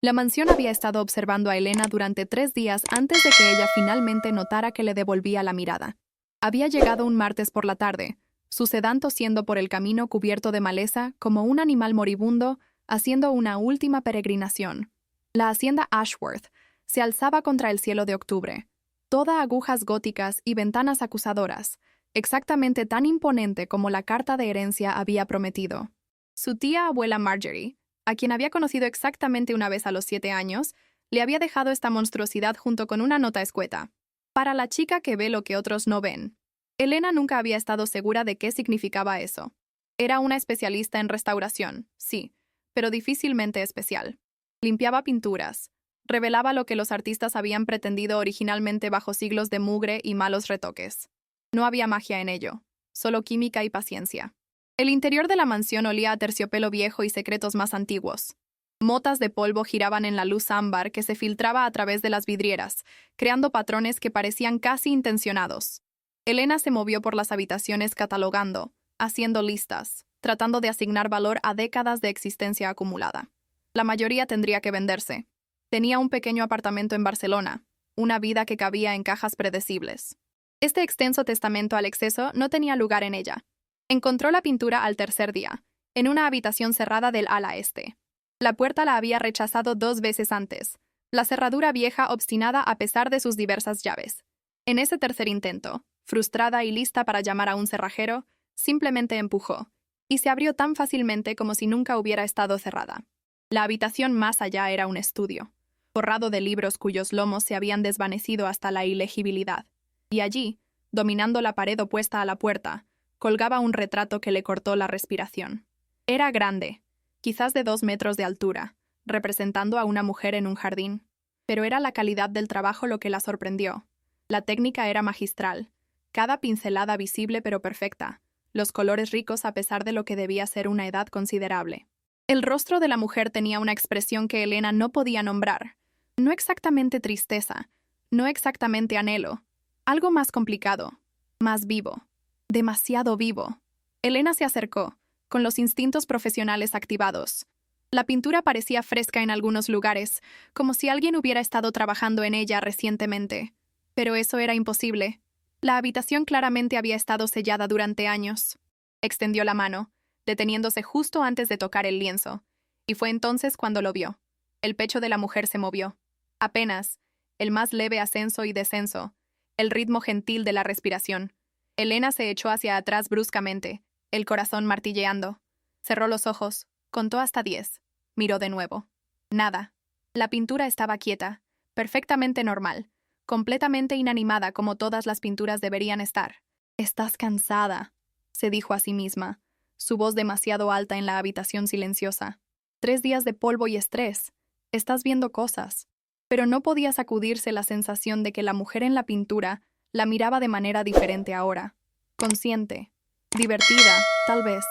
La mansión había estado observando a Elena durante 3 días antes de que ella finalmente notara que le devolvía la mirada. Había llegado un martes por la tarde, su sedán tosiendo por el camino cubierto de maleza como un animal moribundo, haciendo una última peregrinación. La hacienda Ashworth se alzaba contra el cielo de octubre, toda agujas góticas y ventanas acusadoras, exactamente tan imponente como la carta de herencia había prometido. Su tía abuela Marjorie, a quien había conocido exactamente una vez a los 7 años, le había dejado esta monstruosidad junto con una nota escueta. Para la chica que ve lo que otros no ven. Elena nunca había estado segura de qué significaba eso. Era una especialista en restauración, sí, pero difícilmente especial. Limpiaba pinturas. Revelaba lo que los artistas habían pretendido originalmente bajo siglos de mugre y malos retoques. No había magia en ello, solo química y paciencia. El interior de la mansión olía a terciopelo viejo y secretos más antiguos. Motas de polvo giraban en la luz ámbar que se filtraba a través de las vidrieras, creando patrones que parecían casi intencionados. Elena se movió por las habitaciones catalogando, haciendo listas, tratando de asignar valor a décadas de existencia acumulada. La mayoría tendría que venderse. Tenía un pequeño apartamento en Barcelona, una vida que cabía en cajas predecibles. Este extenso testamento al exceso no tenía lugar en ella. Encontró la pintura al tercer día, en una habitación cerrada del ala este. La puerta la había rechazado 2 veces antes, la cerradura vieja obstinada a pesar de sus diversas llaves. En ese tercer intento, frustrada y lista para llamar a un cerrajero, simplemente empujó, y se abrió tan fácilmente como si nunca hubiera estado cerrada. La habitación más allá era un estudio, forrado de libros cuyos lomos se habían desvanecido hasta la ilegibilidad, y allí, dominando la pared opuesta a la puerta, colgaba un retrato que le cortó la respiración. Era grande, quizás de 2 metros de altura, representando a una mujer en un jardín. Pero era la calidad del trabajo lo que la sorprendió. La técnica era magistral, cada pincelada visible pero perfecta, los colores ricos a pesar de lo que debía ser una edad considerable. El rostro de la mujer tenía una expresión que Elena no podía nombrar. No exactamente tristeza, no exactamente anhelo, algo más complicado, más vivo. Demasiado vivo. Elena se acercó, con los instintos profesionales activados. La pintura parecía fresca en algunos lugares, como si alguien hubiera estado trabajando en ella recientemente. Pero eso era imposible. La habitación claramente había estado sellada durante años. Extendió la mano, deteniéndose justo antes de tocar el lienzo, y fue entonces cuando lo vio. El pecho de la mujer se movió. Apenas, el más leve ascenso y descenso, el ritmo gentil de la respiración. Elena se echó hacia atrás bruscamente, el corazón martilleando. Cerró los ojos, contó hasta 10. Miró de nuevo. Nada. La pintura estaba quieta, perfectamente normal, completamente inanimada como todas las pinturas deberían estar. «Estás cansada», se dijo a sí misma, su voz demasiado alta en la habitación silenciosa. 3 días de polvo y estrés. Estás viendo cosas. Pero no podía sacudirse la sensación de que la mujer en la pintura la miraba de manera diferente ahora, consciente, divertida, tal vez,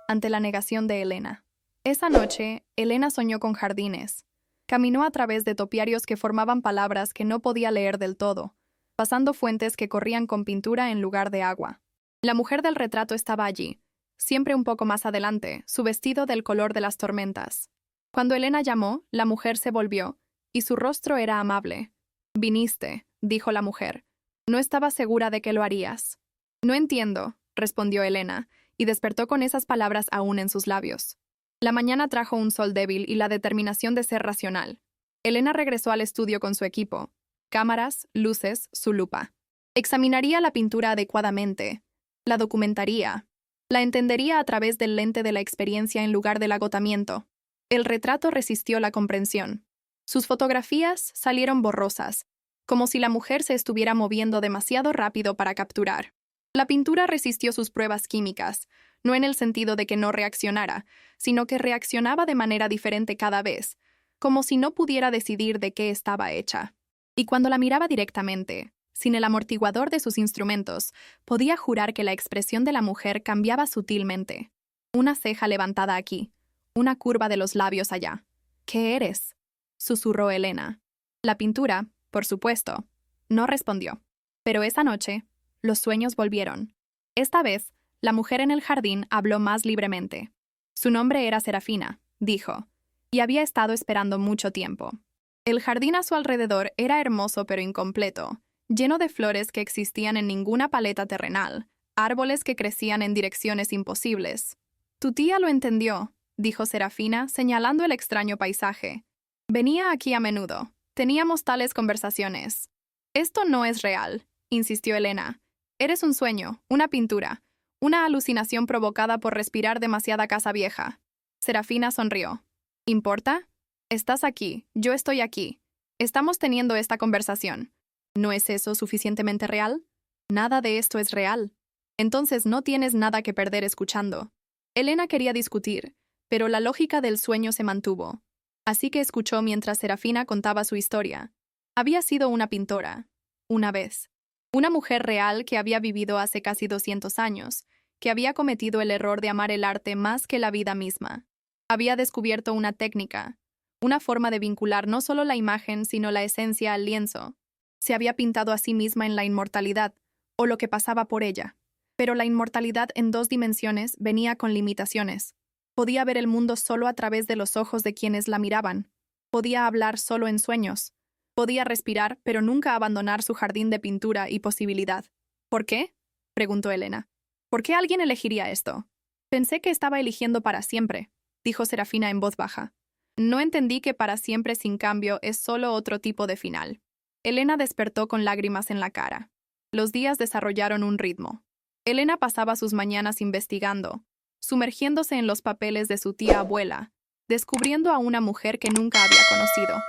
ante la negación de Elena. Esa noche, Elena soñó con jardines. Caminó a través de topiarios que formaban palabras que no podía leer del todo, pasando fuentes que corrían con pintura en lugar de agua. La mujer del retrato estaba allí, siempre un poco más adelante, su vestido del color de las tormentas. Cuando Elena llamó, la mujer se volvió, y su rostro era amable. «Viniste», dijo la mujer. «No estaba segura de que lo harías». «No entiendo», respondió Elena, y despertó con esas palabras aún en sus labios. La mañana trajo un sol débil y la determinación de ser racional. Elena regresó al estudio con su equipo. Cámaras, luces, su lupa. Examinaría la pintura adecuadamente. La documentaría. La entendería a través del lente de la experiencia en lugar del agotamiento. El retrato resistió la comprensión. Sus fotografías salieron borrosas, como si la mujer se estuviera moviendo demasiado rápido para capturar. La pintura resistió sus pruebas químicas, no en el sentido de que no reaccionara, sino que reaccionaba de manera diferente cada vez, como si no pudiera decidir de qué estaba hecha. Y cuando la miraba directamente, sin el amortiguador de sus instrumentos, podía jurar que la expresión de la mujer cambiaba sutilmente. Una ceja levantada aquí, una curva de los labios allá. «¿Qué eres?», susurró Elena. La pintura, por supuesto, no respondió. Pero esa noche, los sueños volvieron. Esta vez, la mujer en el jardín habló más libremente. Su nombre era Serafina, dijo. y había estado esperando mucho tiempo. El jardín a su alrededor era hermoso pero incompleto, lleno de flores que existían en ninguna paleta terrenal, árboles que crecían en direcciones imposibles. Tu tía lo entendió, dijo Serafina, señalando el extraño paisaje. Venía aquí a menudo. Teníamos tales conversaciones. Esto no es real, insistió Elena. Eres un sueño, una pintura, una alucinación provocada por respirar demasiada casa vieja. Serafina sonrió. ¿Importa? Estás aquí, yo estoy aquí. Estamos teniendo esta conversación. ¿No es eso suficientemente real? Nada de esto es real. Entonces no tienes nada que perder escuchando. Elena quería discutir, pero la lógica del sueño se mantuvo. Así que escuchó mientras Serafina contaba su historia. Había sido una pintora, una vez. Una mujer real que había vivido hace casi 200 años, que había cometido el error de amar el arte más que la vida misma. Había descubierto una técnica, una forma de vincular no solo la imagen, sino la esencia al lienzo. Se había pintado a sí misma en la inmortalidad, o lo que pasaba por ella. Pero la inmortalidad en 2 dimensiones venía con limitaciones. Podía ver el mundo solo a través de los ojos de quienes la miraban. Podía hablar solo en sueños. Podía respirar, pero nunca abandonar su jardín de pintura y posibilidad. ¿Por qué?, preguntó Elena. ¿Por qué alguien elegiría esto? Pensé que estaba eligiendo para siempre, dijo Serafina en voz baja. No entendí que para siempre sin cambio es solo otro tipo de final. Elena despertó con lágrimas en la cara. Los días desarrollaron un ritmo. Elena pasaba sus mañanas investigando, sumergiéndose en los papeles de su tía abuela, descubriendo a una mujer que nunca había conocido.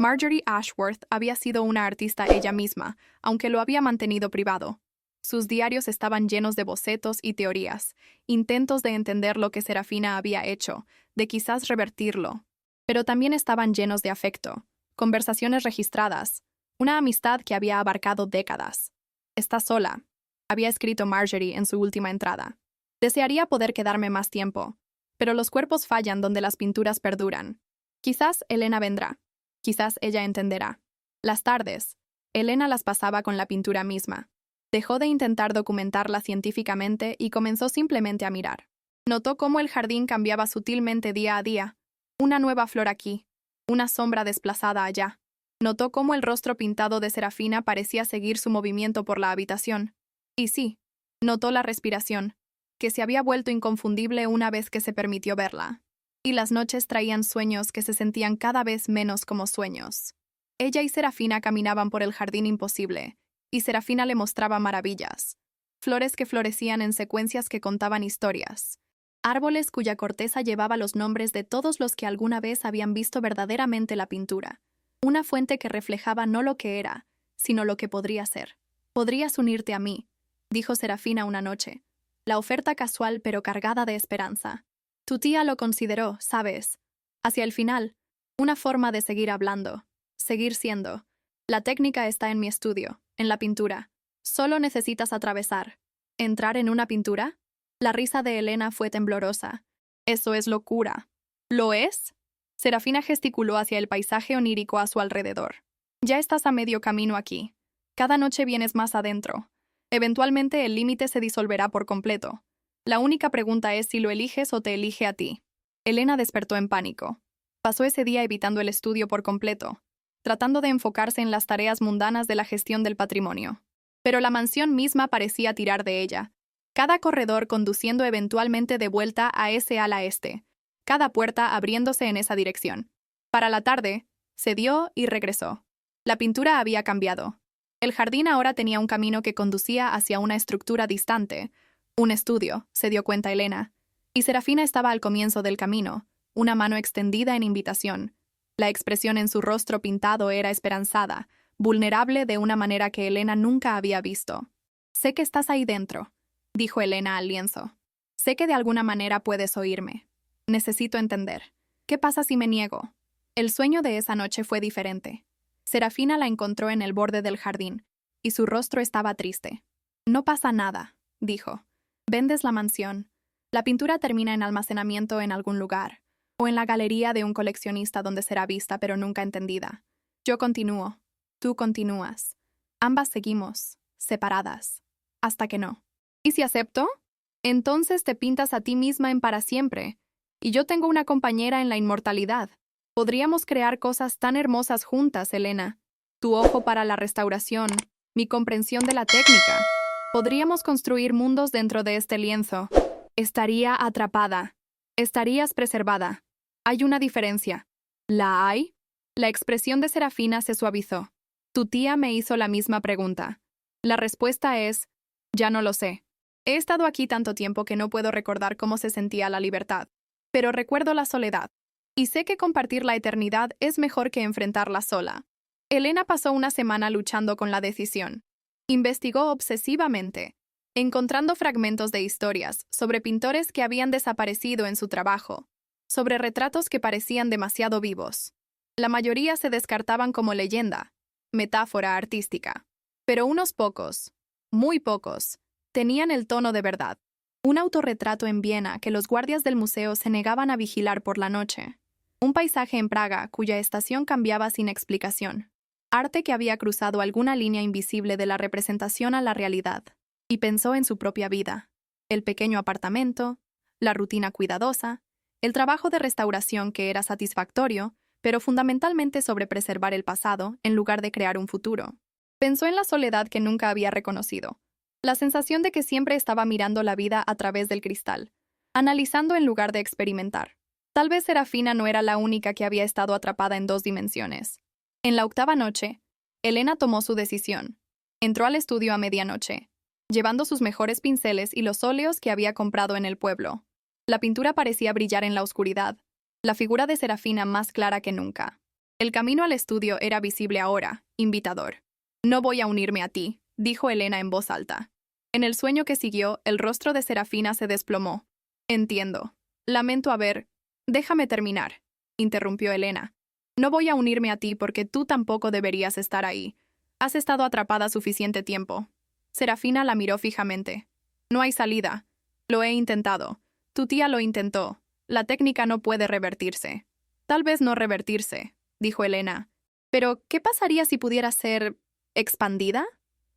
Marjorie Ashworth había sido una artista ella misma, aunque lo había mantenido privado. Sus diarios estaban llenos de bocetos y teorías, intentos de entender lo que Serafina había hecho, de quizás revertirlo. Pero también estaban llenos de afecto, conversaciones registradas, una amistad que había abarcado décadas. «Está sola», había escrito Marjorie en su última entrada. «Desearía poder quedarme más tiempo, pero los cuerpos fallan donde las pinturas perduran. Quizás Elena vendrá. Quizás ella entenderá». Las tardes, Elena las pasaba con la pintura misma. Dejó de intentar documentarla científicamente y comenzó simplemente a mirar. Notó cómo el jardín cambiaba sutilmente día a día. Una nueva flor aquí, una sombra desplazada allá. Notó cómo el rostro pintado de Serafina parecía seguir su movimiento por la habitación. Y sí, notó la respiración, que se había vuelto inconfundible una vez que se permitió verla. Y las noches traían sueños que se sentían cada vez menos como sueños. Ella y Serafina caminaban por el jardín imposible, y Serafina le mostraba maravillas. Flores que florecían en secuencias que contaban historias. Árboles cuya corteza llevaba los nombres de todos los que alguna vez habían visto verdaderamente la pintura. Una fuente que reflejaba no lo que era, sino lo que podría ser. «Podrías unirte a mí», dijo Serafina una noche. La oferta casual pero cargada de esperanza. Tu tía lo consideró, sabes. Hacia el final, una forma de seguir hablando, seguir siendo. La técnica está en mi estudio, en la pintura. Solo necesitas atravesar. ¿Entrar en una pintura? La risa de Elena fue temblorosa. Eso es locura. ¿Lo es? Serafina gesticuló hacia el paisaje onírico a su alrededor. Ya estás a medio camino aquí. Cada noche vienes más adentro. Eventualmente el límite se disolverá por completo. La única pregunta es si lo eliges o te elige a ti. Elena despertó en pánico. Pasó ese día evitando el estudio por completo, tratando de enfocarse en las tareas mundanas de la gestión del patrimonio. Pero la mansión misma parecía tirar de ella. Cada corredor conduciendo eventualmente de vuelta a ese ala este. Cada puerta abriéndose en esa dirección. Para la tarde, se dio y regresó. La pintura había cambiado. El jardín ahora tenía un camino que conducía hacia una estructura distante. Un estudio, se dio cuenta Elena. Y Serafina estaba al comienzo del camino, una mano extendida en invitación. La expresión en su rostro pintado era esperanzada, vulnerable de una manera que Elena nunca había visto. «Sé que estás ahí dentro», dijo Elena al lienzo. «Sé que de alguna manera puedes oírme. Necesito entender. ¿Qué pasa si me niego?» El sueño de esa noche fue diferente. Serafina la encontró en el borde del jardín, y su rostro estaba triste. «No pasa nada», dijo. «Vendes la mansión. La pintura termina en almacenamiento en algún lugar, o en la galería de un coleccionista donde será vista pero nunca entendida. Yo continúo. Tú continúas. Ambas seguimos, separadas. Hasta que no. ¿Y si acepto? Entonces te pintas a ti misma en para siempre, y yo tengo una compañera en la inmortalidad. Podríamos crear cosas tan hermosas juntas, Elena. Tu ojo para la restauración, mi comprensión de la técnica. Podríamos construir mundos dentro de este lienzo. Estaría atrapada. Estarías preservada. Hay una diferencia. ¿La hay? La expresión de Serafina se suavizó. Tu tía me hizo la misma pregunta. La respuesta es, ya no lo sé. He estado aquí tanto tiempo que no puedo recordar cómo se sentía la libertad. Pero recuerdo la soledad. Y sé que compartir la eternidad es mejor que enfrentarla sola. Elena pasó una semana luchando con la decisión. Investigó obsesivamente, encontrando fragmentos de historias sobre pintores que habían desaparecido en su trabajo, sobre retratos que parecían demasiado vivos. La mayoría se descartaban como leyenda, metáfora artística. Pero unos pocos, muy pocos, tenían el tono de verdad. Un autorretrato en Viena que los guardias del museo se negaban a vigilar por la noche. Un paisaje en Praga cuya estación cambiaba sin explicación. Arte que había cruzado alguna línea invisible de la representación a la realidad. Y pensó en su propia vida. El pequeño apartamento, la rutina cuidadosa, el trabajo de restauración que era satisfactorio, pero fundamentalmente sobre preservar el pasado en lugar de crear un futuro. Pensó en la soledad que nunca había reconocido. La sensación de que siempre estaba mirando la vida a través del cristal, analizando en lugar de experimentar. Tal vez Serafina no era la única que había estado atrapada en 2 dimensiones. En la 8ª noche, Elena tomó su decisión. Entró al estudio a medianoche, llevando sus mejores pinceles y los óleos que había comprado en el pueblo. La pintura parecía brillar en la oscuridad, la figura de Serafina más clara que nunca. El camino al estudio era visible ahora, invitador. No voy a unirme a ti, dijo Elena en voz alta. En el sueño que siguió, el rostro de Serafina se desplomó. Entiendo. Lamento haber... Déjame terminar, interrumpió Elena. No voy a unirme a ti porque tú tampoco deberías estar ahí. Has estado atrapada suficiente tiempo. Serafina la miró fijamente. No hay salida. Lo he intentado. Tu tía lo intentó. La técnica no puede revertirse. Tal vez no revertirse, dijo Elena. Pero, ¿qué pasaría si pudiera ser... expandida?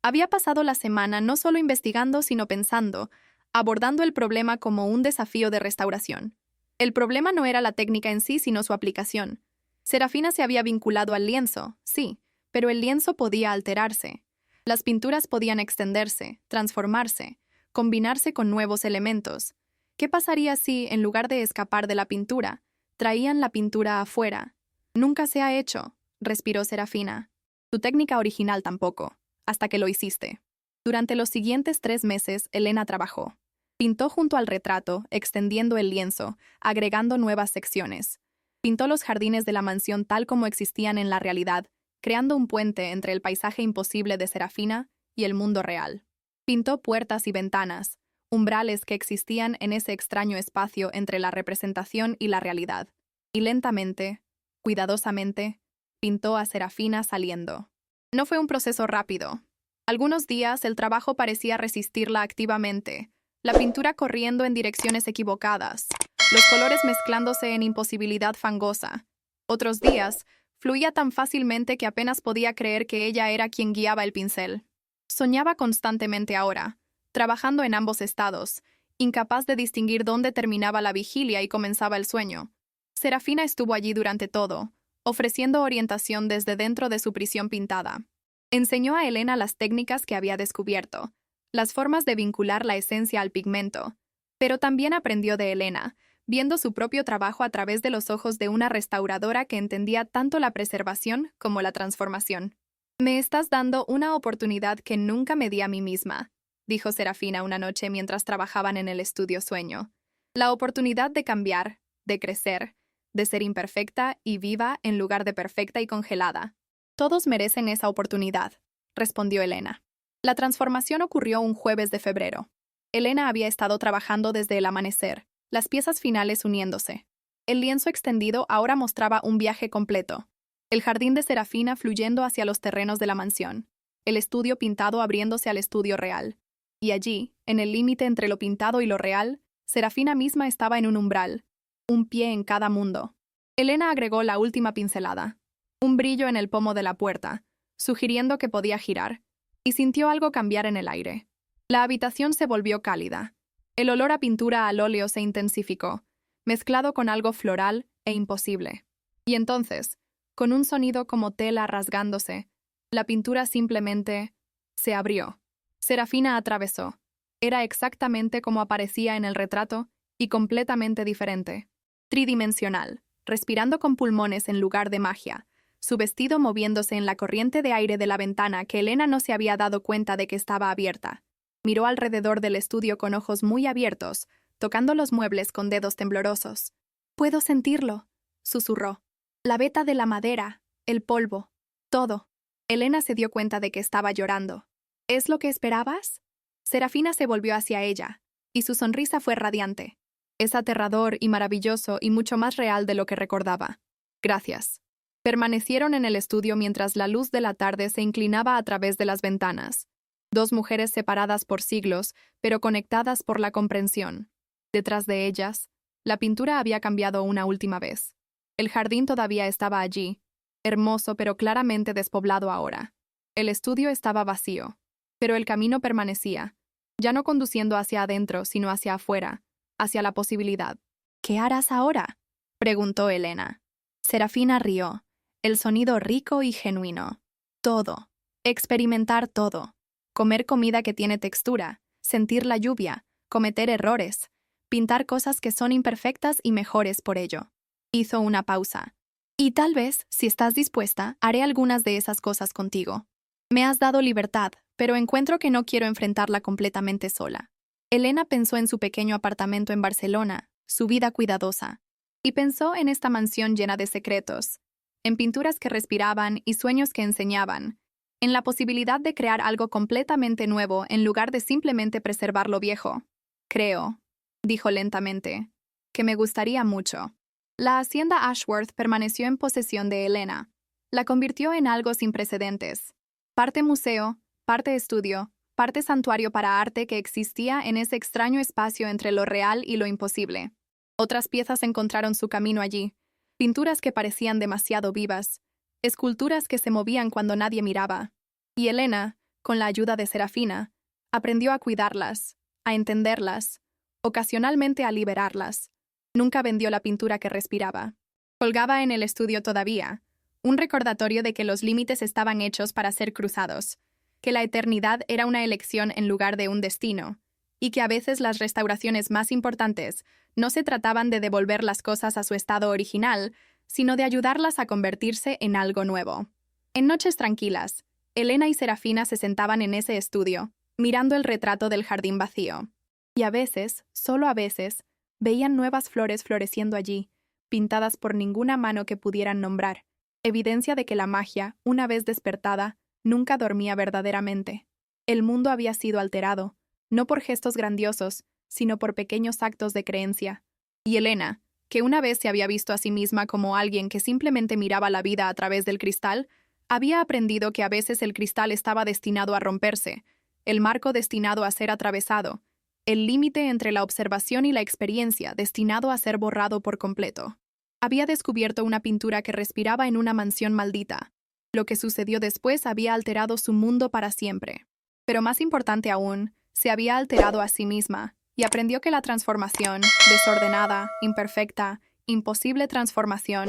Había pasado la semana no solo investigando, sino pensando, abordando el problema como un desafío de restauración. El problema no era la técnica en sí, sino su aplicación. Serafina se había vinculado al lienzo, sí, pero el lienzo podía alterarse. Las pinturas podían extenderse, transformarse, combinarse con nuevos elementos. ¿Qué pasaría si, en lugar de escapar de la pintura, traían la pintura afuera? Nunca se ha hecho, respiró Serafina. Tu técnica original tampoco, hasta que lo hiciste. Durante los siguientes 3 meses, Elena trabajó. Pintó junto al retrato, extendiendo el lienzo, agregando nuevas secciones. Pintó los jardines de la mansión tal como existían en la realidad, creando un puente entre el paisaje imposible de Serafina y el mundo real. Pintó puertas y ventanas, umbrales que existían en ese extraño espacio entre la representación y la realidad. Y lentamente, cuidadosamente, pintó a Serafina saliendo. No fue un proceso rápido. Algunos días el trabajo parecía resistirla activamente, la pintura corriendo en direcciones equivocadas, los colores mezclándose en imposibilidad fangosa. Otros días, fluía tan fácilmente que apenas podía creer que ella era quien guiaba el pincel. Soñaba constantemente ahora, trabajando en ambos estados, incapaz de distinguir dónde terminaba la vigilia y comenzaba el sueño. Serafina estuvo allí durante todo, ofreciendo orientación desde dentro de su prisión pintada. Enseñó a Elena las técnicas que había descubierto, las formas de vincular la esencia al pigmento, pero también aprendió de Elena, viendo su propio trabajo a través de los ojos de una restauradora que entendía tanto la preservación como la transformación. Me estás dando una oportunidad que nunca me di a mí misma, dijo Serafina una noche mientras trabajaban en el estudio Sueño. La oportunidad de cambiar, de crecer, de ser imperfecta y viva en lugar de perfecta y congelada. Todos merecen esa oportunidad, respondió Elena. La transformación ocurrió un jueves de febrero. Elena había estado trabajando desde el amanecer, las piezas finales uniéndose. El lienzo extendido ahora mostraba un viaje completo. El jardín de Serafina fluyendo hacia los terrenos de la mansión. El estudio pintado abriéndose al estudio real. Y allí, en el límite entre lo pintado y lo real, Serafina misma estaba en un umbral, un pie en cada mundo. Elena agregó la última pincelada. Un brillo en el pomo de la puerta, sugiriendo que podía girar, y sintió algo cambiar en el aire. La habitación se volvió cálida. El olor a pintura al óleo se intensificó, mezclado con algo floral e imposible. Y entonces, con un sonido como tela rasgándose, la pintura simplemente se abrió. Serafina atravesó. Era exactamente como aparecía en el retrato y completamente diferente. Tridimensional, respirando con pulmones en lugar de magia, su vestido moviéndose en la corriente de aire de la ventana que Elena no se había dado cuenta de que estaba abierta. Miró alrededor del estudio con ojos muy abiertos, tocando los muebles con dedos temblorosos. «Puedo sentirlo», susurró. La veta de la madera, el polvo, todo. Elena se dio cuenta de que estaba llorando. ¿Es lo que esperabas? Serafina se volvió hacia ella, y su sonrisa fue radiante. Es aterrador y maravilloso y mucho más real de lo que recordaba. Gracias. Permanecieron en el estudio mientras la luz de la tarde se inclinaba a través de las ventanas. Dos mujeres separadas por siglos, pero conectadas por la comprensión. Detrás de ellas, la pintura había cambiado una última vez. El jardín todavía estaba allí, hermoso pero claramente despoblado ahora. El estudio estaba vacío, pero el camino permanecía, ya no conduciendo hacia adentro, sino hacia afuera, hacia la posibilidad. «¿Qué harás ahora?», preguntó Elena. Serafina rió, el sonido rico y genuino. Todo. Experimentar todo. Comer comida que tiene textura, sentir la lluvia, cometer errores, pintar cosas que son imperfectas y mejores por ello. Hizo una pausa. «Y tal vez, si estás dispuesta, haré algunas de esas cosas contigo. Me has dado libertad, pero encuentro que no quiero enfrentarla completamente sola». Elena pensó en su pequeño apartamento en Barcelona, su vida cuidadosa, y pensó en esta mansión llena de secretos, en pinturas que respiraban y sueños que enseñaban, en la posibilidad de crear algo completamente nuevo en lugar de simplemente preservar lo viejo. «Creo», dijo lentamente, «que me gustaría mucho». La hacienda Ashworth permaneció en posesión de Elena. La convirtió en algo sin precedentes. Parte museo, parte estudio, parte santuario para arte que existía en ese extraño espacio entre lo real y lo imposible. Otras piezas encontraron su camino allí, pinturas que parecían demasiado vivas, esculturas que se movían cuando nadie miraba. Y Elena, con la ayuda de Serafina, aprendió a cuidarlas, a entenderlas, ocasionalmente a liberarlas. Nunca vendió la pintura que respiraba. Colgaba en el estudio todavía, un recordatorio de que los límites estaban hechos para ser cruzados, que la eternidad era una elección en lugar de un destino, y que a veces las restauraciones más importantes no se trataban de devolver las cosas a su estado original, sino de ayudarlas a convertirse en algo nuevo. En noches tranquilas, Elena y Serafina se sentaban en ese estudio, mirando el retrato del jardín vacío. Y a veces, solo a veces, veían nuevas flores floreciendo allí, pintadas por ninguna mano que pudieran nombrar, evidencia de que la magia, una vez despertada, nunca dormía verdaderamente. El mundo había sido alterado, no por gestos grandiosos, sino por pequeños actos de creencia. Y Elena, que una vez se había visto a sí misma como alguien que simplemente miraba la vida a través del cristal, había aprendido que a veces el cristal estaba destinado a romperse, el marco destinado a ser atravesado, el límite entre la observación y la experiencia destinado a ser borrado por completo. Había descubierto una pintura que respiraba en una mansión maldita. Lo que sucedió después había alterado su mundo para siempre. Pero más importante aún, se había alterado a sí misma, y aprendió que la transformación, desordenada, imperfecta, imposible transformación,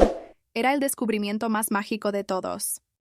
era el descubrimiento más mágico de todos.